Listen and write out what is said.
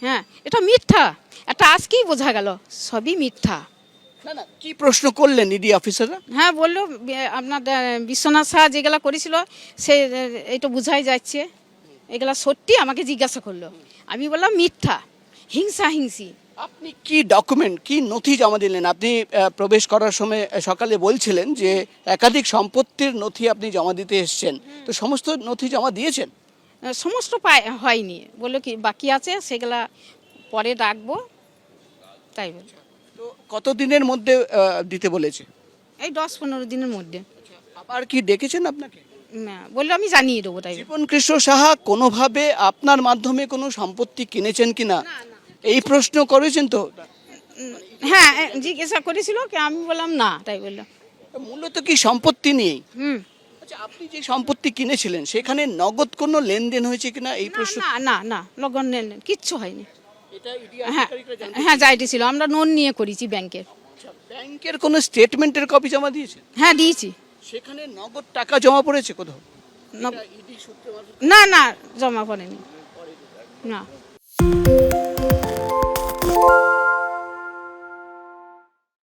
হ্যাঁ, এটা মিথ্যা। এটা আজকেই বোঝা গেল সবই মিথ্যা। না না, কি প্রশ্ন করলেন ইডি অফিসাররা? হ্যাঁ, বললো আপনার বিশ্বনাথ সাহা যেগুলা করেছিল সে এইটা বোঝাই যাচ্ছে এগুলা সত্যি। আমাকে জিজ্ঞাসা করলো, আমি বললাম মিথ্যা, হিংসা হিংসি। আপনি কি ডকুমেন্ট, কি নথি জমা দিলেন? আপনি প্রবেশ করার সময় সকালে বলছিলেন যে একাধিক সম্পত্তির নথি আপনি জমা দিতে এসেছেন, তো সমস্ত নথি জমা দিয়েছেন? সমস্ত হয়নি, বললো কি বাকি আছে সেগুলা পরে রাখবো, তাই বল। তো কতদিনের মধ্যে দিতে বলেছে? এই 10-15 দিনের মধ্যে। আবার কি ডেকেছেন আপনাকে? না, বললো আমি জানিয়ে দেবো, তাই বলল। জীবন কৃষ্ণ সাহা কোনোভাবে আপনার মাধ্যমে কোনো সম্পত্তি কিনেছেন কিনা এই প্রশ্ন করেছেন তো? হ্যাঁ, জিজ্ঞাসা করেছিল কি, আমি বললাম না, তাই বললো। মূলত কি সম্পত্তি নিয়েই? হুম। আচ্ছা, আপনি যে সম্পত্তি কিনেছিলেন সেখানে নগদ কোনো লেনদেন হয়েছে কিনা এই প্রশ্ন? না না না, লগন নেন কিচ্ছু হয়নি। এটা ইডি হ্যাঁ আধিকারিকরা জানতে হ্যাঁ, যাইটি ছিল, আমরা লোন নিয়ে করেছি ব্যাংকের। চাচ্ছেন। ব্যাংকের কোনো স্টেটমেন্টের কপি জমা দিয়েছেন? হ্যাঁ, দিয়েছি। সেখানে নগদ টাকা জমা পড়েছে কোথাও? না না, জমা করেনি না।